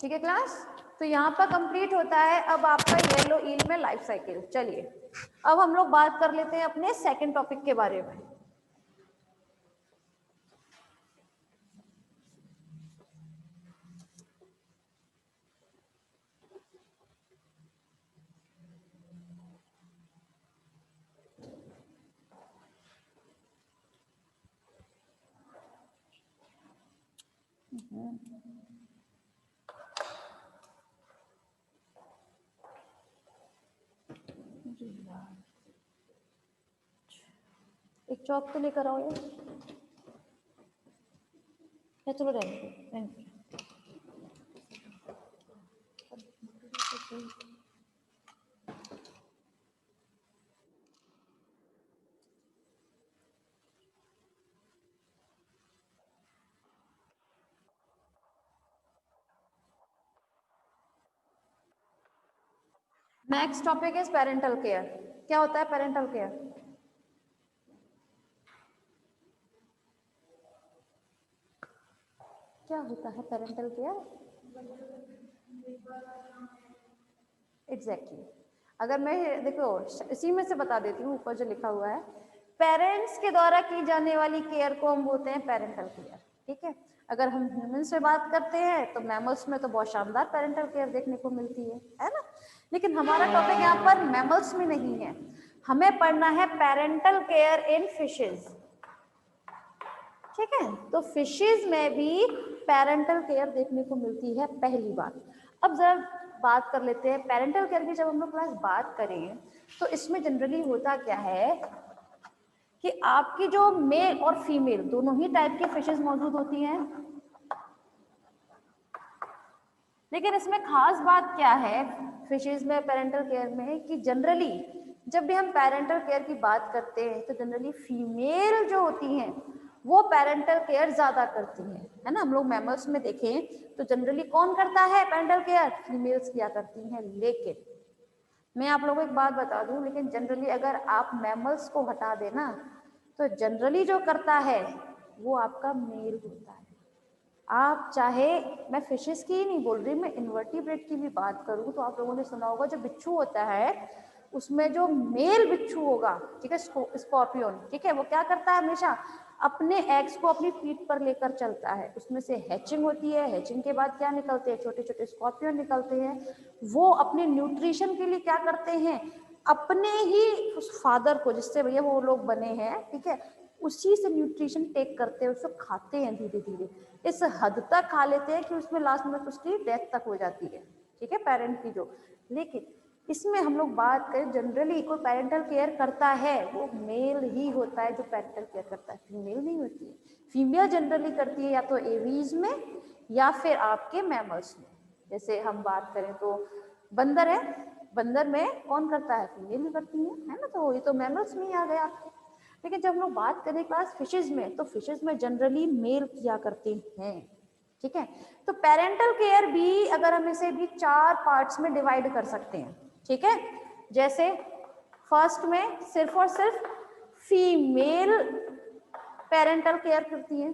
ठीक है क्लास, तो यहाँ पर कंप्लीट होता है अब आपका येलो ईल में लाइफ साइकिल। चलिए अब हम लोग बात कर लेते हैं अपने सेकंड टॉपिक के बारे में। एक चौक तो लेकर आओ यार, चलो रहने दो। Next topic is parental care. क्या होता है पेरेंटल केयर? क्या होता है पेरेंटल केयर? एग्जैक्टली अगर मैं देखो इसी में से बता देती हूँ, ऊपर जो लिखा हुआ है पेरेंट्स के द्वारा की जाने वाली केयर को हम बोलते हैं पेरेंटल केयर। ठीक है, अगर हम ह्यूमंस से बात करते हैं तो मैमल्स में तो बहुत शानदार पेरेंटल केयर देखने को मिलती है ना। लेकिन हमारा टॉपिक यहाँ पर मैमल्स में नहीं है, हमें पढ़ना है पेरेंटल केयर इन फिशेज। ठीक है, तो फिशेज में भी पेरेंटल केयर देखने को मिलती है पहली बात। अब जरा बात कर लेते हैं पेरेंटल केयर की। जब हम लोग क्लास बात करें तो इसमें जनरली होता क्या है कि आपकी जो मेल और फीमेल दोनों ही टाइप की फिशेज मौजूद होती हैं। लेकिन इसमें खास बात क्या है फिशेज में पेरेंटल केयर में कि जनरली जब भी हम पेरेंटल केयर की बात करते हैं तो जनरली फीमेल जो होती हैं वो पेरेंटल केयर ज्यादा करती हैं, है ना। हम लोग मैमल्स में देखें तो जनरली कौन करता है पेरेंटल केयर? फीमेल्स किया करती हैं। लेकिन मैं आप लोगों को एक बात बता दूं, लेकिन जनरली अगर आप मैमल्स को हटा देना तो जनरली जो करता है वो आपका मेल होता है। आप चाहे, मैं फिशेस की ही नहीं बोल रही, मैं इन्वर्टिब्रेट की भी बात करूं तो आप लोगों ने सुना होगा जो बिच्छू होता है उसमें जो मेल बिच्छू होगा, ठीक है, स्कॉर्पियन, ठीक है, वो क्या करता है हमेशा अपने एग्स को अपनी पीठ पर लेकर चलता है। उसमें से हैचिंग होती है, हैचिंग के बाद क्या निकलते हैं? छोटे छोटे स्कॉर्पियन निकलते हैं। वो अपने न्यूट्रिशन के लिए क्या करते हैं? अपने ही उस फादर को जिससे भैया वो लोग बने हैं, ठीक है, उसी से न्यूट्रिशन टेक करते हैं, उसको खाते हैं धीरे धीरे। इस हद तक खा लेते हैं कि उसमें लास्ट में उसकी डेथ तक हो जाती है, ठीक है, पेरेंट की जो। लेकिन इसमें हम लोग बात करें जनरली कोई पेरेंटल केयर करता है वो मेल ही होता है जो पेरेंटल केयर करता है, फीमेल नहीं होती है। फीमेल जनरली करती है या तो एवीज में या फिर आपके मैमल्स में। जैसे हम बात करें तो बंदर है, बंदर में कौन करता है? फीमेल ही करती है ना, तो ये तो मैमल्स में ही आ गया आपके। लेकिन जब हम लोग बात करें क्लास फिशेज में तो फिशेज में जनरली मेल किया करते हैं। ठीक है, तो पेरेंटल केयर भी अगर हम इसे भी 4 पार्ट्स में डिवाइड कर सकते हैं। ठीक है, जैसे फर्स्ट में सिर्फ और सिर्फ फीमेल पेरेंटल केयर करती है।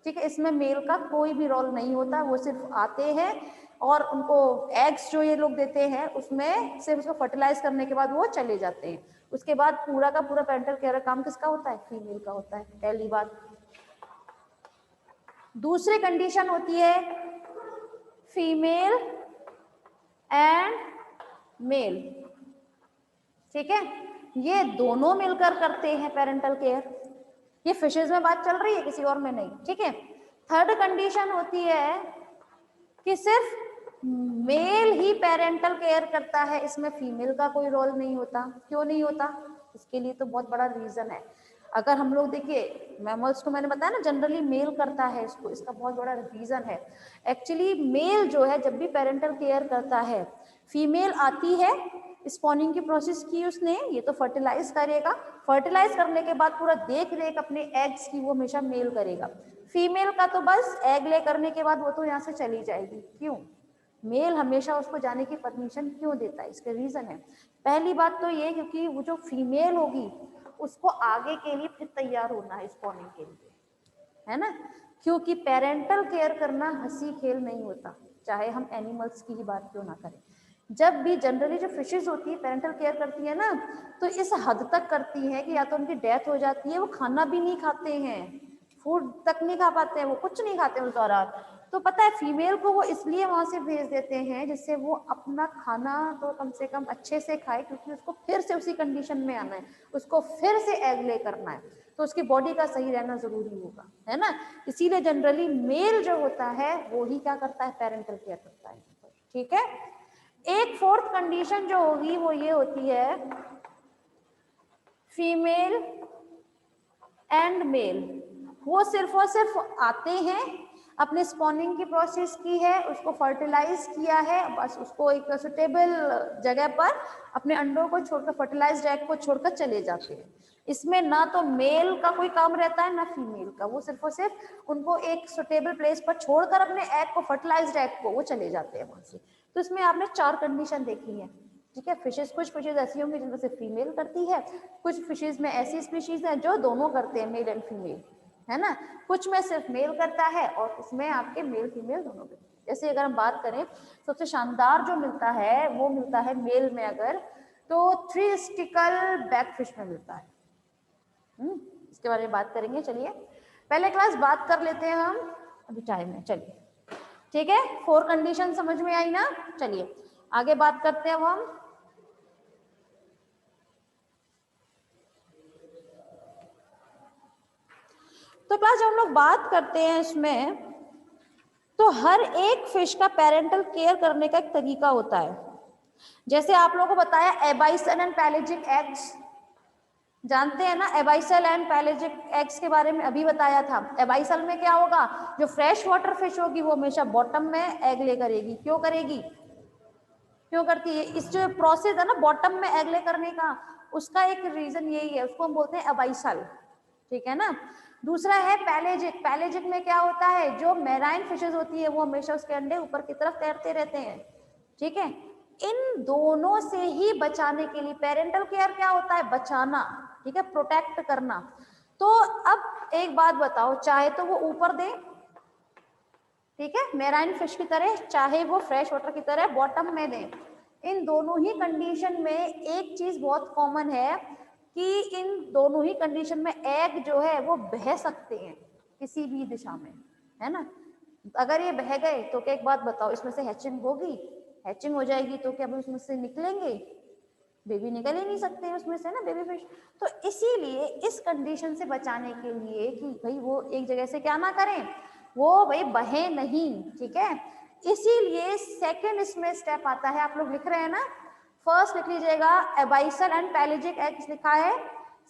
ठीक है, इसमें मेल का कोई भी रोल नहीं होता, वो सिर्फ आते हैं और उनको एग्स जो ये लोग देते हैं उसमें सिर्फ उसको फर्टिलाइज करने के बाद वो चले जाते हैं। उसके बाद पूरा का पूरा पेरेंटल केयर का काम किसका होता है? फीमेल का होता है, पहली बात। दूसरी कंडीशन होती है फीमेल एंड मेल। ठीक है, ये दोनों मिलकर करते हैं पेरेंटल केयर। ये फिशेज में बात चल रही है, किसी और में नहीं। ठीक है, थर्ड कंडीशन होती है कि सिर्फ मेल ही पेरेंटल केयर करता है, इसमें फीमेल का कोई रोल नहीं होता। क्यों नहीं होता? इसके लिए तो बहुत बड़ा रीजन है। अगर हम लोग देखिए मैमल्स को मैंने बताया ना जनरली मेल करता है इसको, इसका बहुत बड़ा रीजन है। एक्चुअली मेल जो है जब भी पेरेंटल केयर करता है, फीमेल आती है, स्पॉनिंग की प्रोसेस की उसने, ये तो फर्टिलाइज करेगा, फर्टिलाइज करने के बाद पूरा देख रेख अपने एग्स की वो हमेशा मेल करेगा। फीमेल का तो बस एग ले करने के बाद वो तो यहाँ से चली जाएगी। क्यों? मेल हमेशा उसको जाने की परमिशन क्यों देता है? इसके रीजन है। पहली बात तो ये क्योंकि वो जो फीमेल होगी उसको आगे के लिए फिर तैयार होना है स्पॉनिंग के लिए, है ना। क्योंकि पेरेंटल केयर करना हंसी खेल नहीं होता, चाहे हम एनिमल्स की ही बात क्यों ना करें। जब भी जनरली जो फिशेज होती है पेरेंटल केयर करती है ना, तो इस हद तक करती हैं कि या तो उनकी डेथ हो जाती है, वो खाना भी नहीं खाते हैं, फूड तक नहीं खा पाते हैं, वो कुछ नहीं खाते उस दौरान। तो पता है फीमेल को वो इसलिए वहां से भेज देते हैं जिससे वो अपना खाना तो कम से कम अच्छे से खाए, क्योंकि उसको फिर से उसी कंडीशन में आना है, उसको फिर से एग ले करना है, तो उसकी बॉडी का सही रहना जरूरी होगा, है ना। इसीलिए जनरली मेल जो होता है वो ही क्या करता है, पेरेंटल केयर करता है। ठीक है। एक फोर्थ कंडीशन जो होगी वो ये होती है फीमेल एंड मेल। वो सिर्फ और सिर्फ आते हैं, अपने स्पॉनिंग की प्रोसेस की है, उसको फर्टिलाइज किया है, बस उसको एक सुटेबल जगह पर अपने अंडों को छोड़कर, फर्टिलाइज्ड एग को छोड़कर चले जाते हैं। इसमें ना तो मेल का कोई काम रहता है ना फीमेल का, वो सिर्फ और सिर्फ उनको एक सुटेबल प्लेस पर छोड़कर अपने एग को, फर्टिलाइज्ड एग को, वो चले जाते हैं वहां से। तो इसमें आपने 4 कंडीशन देखी है। ठीक है। फिशेज, कुछ फिशेज ऐसी होंगी जिनमें से फीमेल करती है, कुछ फिशेज में ऐसी स्पीशीज हैं जो दोनों करते हैं, मेल एंड फीमेल, है ना। कुछ में सिर्फ मेल करता है और उसमें आपके मेल फीमेल दोनों करते हैं। जैसे अगर हम बात करें, सबसे शानदार जो मिलता है वो मिलता है मेल में अगर, तो 3 स्टिकल बैकफिश में मिलता है। इसके बारे में बात करेंगे। चलिए पहले क्लास बात कर लेते हैं हम, अभी टाइम है। चलिए ठीक है, 4 कंडीशन समझ में आई ना। चलिए आगे बात करते हैं हम। तो क्लास जब हम लोग बात करते हैं इसमें, तो हर एक फिश का पेरेंटल केयर करने का एक तरीका होता है। जैसे आप लोगों को बताया एबाइसल एंड पैलेजिक एग्स, जानते हैं ना, एबाइसल एंड पैलेजिक एग्स के बारे में अभी बताया था। एबाइसल में क्या होगा, जो फ्रेश वाटर फिश होगी वो हमेशा बॉटम में एग ले करेगी। क्यों करेगी, क्यों करती है, इस जो प्रोसेस है ना बॉटम में एग ले करने का, उसका एक रीजन यही है, उसको हम बोलते हैं एबाइसल। ठीक है ना। दूसरा है पैलेजिक। पैलेजिक में क्या होता है, जो मैराइन फिशेज होती है वो हमेशा उसके अंडे ऊपर की तरफ तैरते रहते हैं। ठीक है। इन दोनों से ही बचाने के लिए पेरेंटल केयर क्या होता है, बचाना, ठीक है, प्रोटेक्ट करना। तो अब एक बात बताओ, चाहे तो वो ऊपर दे, ठीक है, मैराइन फिश की तरह, चाहे वो फ्रेश वाटर की तरह बॉटम में दे, इन दोनों ही कंडीशन में एक चीज बहुत कॉमन है कि इन दोनों ही कंडीशन में एग जो है वो बह सकते हैं किसी भी दिशा में, है ना। अगर ये बह गए तो क्या, एक बात बताओ, इसमें से हैचिंग होगी, हैचिंग हो जाएगी तो क्या उसमें से निकलेंगे, बेबी निकल ही नहीं सकते हैं उसमें से ना, बेबी फिश। तो इसीलिए इस कंडीशन से बचाने के लिए कि भाई वो एक जगह से क्या ना करें, वो भाई बहे नहीं, ठीक है, इसीलिए सेकंड इसमें स्टेप आता है। आप लोग लिख रहे हैं ना, फर्स्ट लिख लीजिएगा एबाइसल एंड पैलेजिक एग्स लिखा है,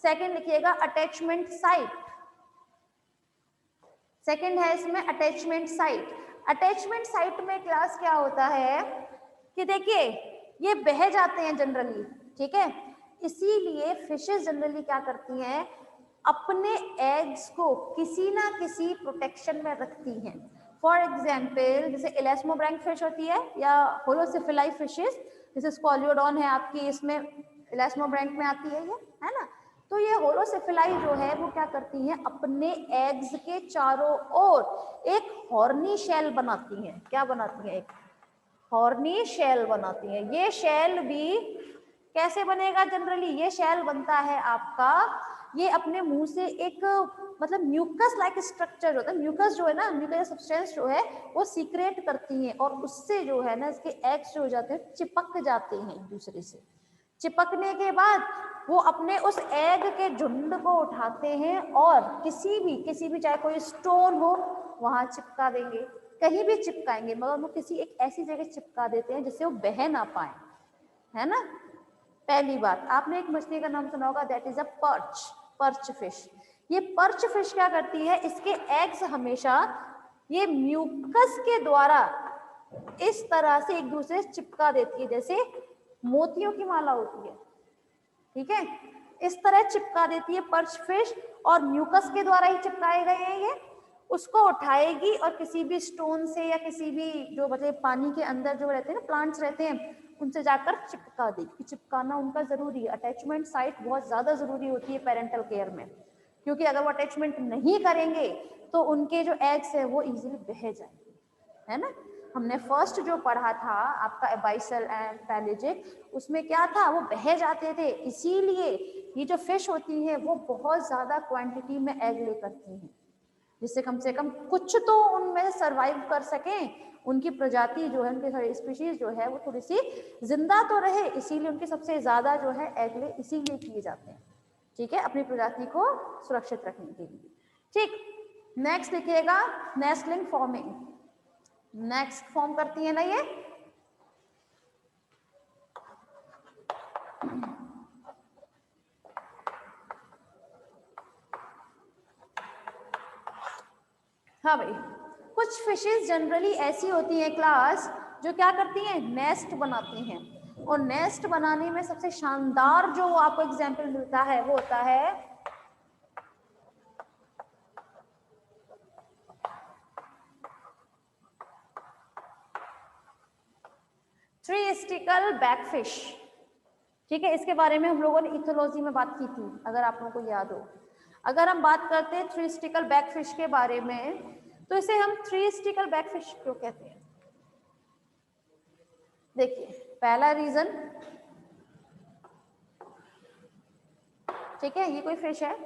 सेकंड लिखिएगा अटैचमेंट साइट। सेकंड है इसमें अटैचमेंट साइट। अटैचमेंट साइट में क्लास क्या होता है कि देखिए ये बह जाते हैं जनरली, ठीक है, इसीलिए फिशेस जनरली क्या करती हैं, अपने एग्स को किसी ना किसी प्रोटेक्शन में रखती हैं। फॉर एग्जाम्पल जैसे इलास्मोब्रैंक फिश होती है या होलोसिफिलाई फिशेस, जैसे स्कॉलियोडॉन है आपकी, इसमें इलास्मोब्रैंक में आती है ये, है ना। तो ये होलोसिफिलाई जो है वो क्या करती हैं, अपने एग्स के चारों ओर एक हॉर्नी शेल बनाती हैं। क्या बनाती हैं, एक हॉर्नी शेल बनाती है। ये शेल भी कैसे बनेगा, जनरली ये शेल बनता है आपका, ये अपने मुंह से एक मतलब म्यूकस लाइक स्ट्रक्चर होता है, म्यूकस जो है ना, म्यूकस सब्सटेंस जो है वो सीक्रेट करती है, और उससे जो है ना इसके एग्स जो हो जाते हैं चिपक जाते हैं एक दूसरे से। चिपकने के बाद वो अपने उस एग के झुंड को उठाते हैं और किसी भी चाहे कोई स्टोन हो वहां चिपका देंगे, कहीं भी चिपकाएंगे, मगर वो किसी एक ऐसी जगह चिपका देते हैं जिससे वो बह ना पाए, है ना। पहली बात, आपने एक मछली का नाम सुना होगा, that is a perch, perch fish. ये पर्च फिश क्या करती है, इसके एग्स हमेशा ये म्यूकस के द्वारा इस तरह से एक दूसरे से चिपका देती है, जैसे मोतियों की माला होती है, ठीक है, इस तरह चिपका देती है पर्च फिश, और म्यूकस के द्वारा ही चिपकाए गए हैं ये। उसको उठाएगी और किसी भी स्टोन से या किसी भी जो मतलब पानी के अंदर जो रहते हैं ना, प्लांट्स रहते हैं, उनसे जाकर चिपका देगी। चिपकाना उनका जरूरी है, अटैचमेंट साइट बहुत ज्यादा जरूरी होती है पेरेंटल केयर में, क्योंकि अगर वो अटैचमेंट नहीं करेंगे तो उनके जो एग्स है वो इजीली बह जाएंगे, है ना। हमने फर्स्ट जो पढ़ा था आपका एबाइसल एंड पैलेजिक, उसमें क्या था, वो बह जाते थे, इसीलिए ये जो फिश होती हैं वो बहुत ज्यादा क्वांटिटी में एग ले करती हैं, जिससे कम से कम कुछ तो उनमें सरवाइव कर सकें, उनकी प्रजाति जो है, उनकी स्पीशीज जो है वो थोड़ी सी जिंदा तो रहे, इसीलिए उनके सबसे ज्यादा जो है एग ले इसीलिए किए जाते हैं, ठीक है, अपनी प्रजाति को सुरक्षित रखने के लिए। ठीक, नेक्स्ट लिखिएगा नेस्टलिंग फॉर्मिंग। नेक्स्ट फॉर्म करती है ना ये, हाँ भाई, कुछ फिशेस जनरली ऐसी होती हैं क्लास जो क्या करती हैं, नेस्ट बनाती हैं, और नेस्ट बनाने में सबसे शानदार जो आपको एग्जाम्पल मिलता है वो होता है थ्री स्टिकल बैकफिश। ठीक है, इसके बारे में हम लोगों ने इथोलॉजी में बात की थी, अगर आप लोगों को याद हो। अगर हम बात करते हैं थ्री स्टिकल बैकफिश के बारे में, तो इसे हम थ्री स्टिकल बैकफिश क्यों कहते हैं? देखिए, पहला रीजन, ठीक है, ये कोई फिश है,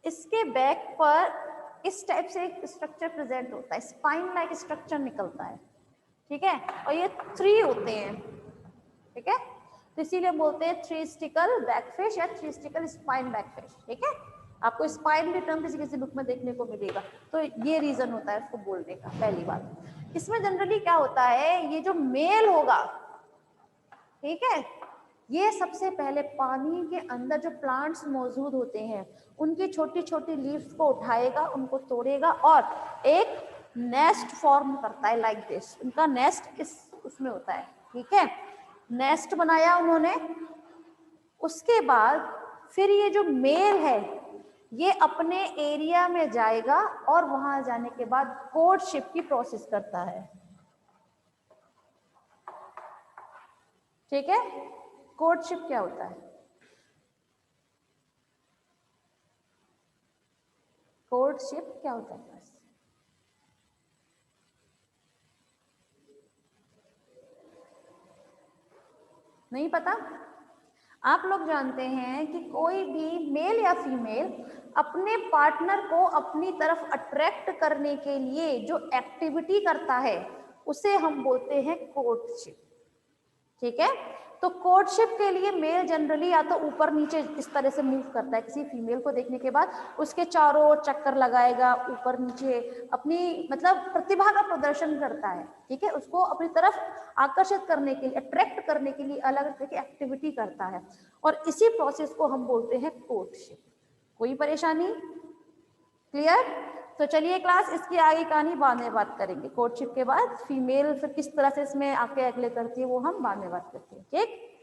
इसके बैक पर इस टाइप से एक स्ट्रक्चर प्रेजेंट होता है, स्पाइन लाइक स्ट्रक्चर निकलता है, ठीक है, और ये थ्री होते हैं, ठीक है, तो इसीलिए बोलते हैं थ्री स्टिकल बैकफिश या थ्री स्टिकल स्पाइन बैकफिश, ठीक है। आपको स्पाइन भी टर्म किसी किसी बुक में देखने को मिलेगा, तो ये रीजन होता है इसको बोलने का। पहली बात, इसमें जनरली क्या होता है, ये जो मेल होगा, ठीक है, ये सबसे पहले पानी के अंदर जो प्लांट्स मौजूद होते हैं उनकी छोटी छोटी लीव्स को उठाएगा, उनको तोड़ेगा और एक नेस्ट फॉर्म करता है लाइक दिस। उनका नेस्ट इस उसमें होता है, ठीक है, नेस्ट बनाया उन्होंने। उसके बाद फिर ये जो मेल है ये अपने एरिया में जाएगा और वहां जाने के बाद कोर्टशिप की प्रोसेस करता है, ठीक है। कोर्टशिप क्या होता है? कोर्टशिप क्या होता है? नहीं पता? आप लोग जानते हैं कि कोई भी मेल या फीमेल अपने पार्टनर को अपनी तरफ अट्रैक्ट करने के लिए जो एक्टिविटी करता है उसे हम बोलते हैं कोर्टशिप, ठीक है। तो कोर्टशिप के लिए मेल जनरली या तो ऊपर नीचे इस तरह से मूव करता है, किसी फीमेल को देखने के बाद उसके चारों ओर चक्कर लगाएगा, ऊपर नीचे अपनी मतलब प्रतिभा का प्रदर्शन करता है, ठीक है, उसको अपनी तरफ आकर्षित करने के लिए, अट्रैक्ट करने के लिए अलग तरह की एक्टिविटी करता है, और इसी प्रोसेस को हम बोलते हैं कोर्टशिप। कोई परेशानी? क्लियर? तो चलिए क्लास, इसकी आगे कहानी बाद में बात करेंगे। कोर्टशिप के बाद फीमेल फिर किस तरह से इसमें आके अगले करती है वो हम बाद में बात करते हैं, ठीक।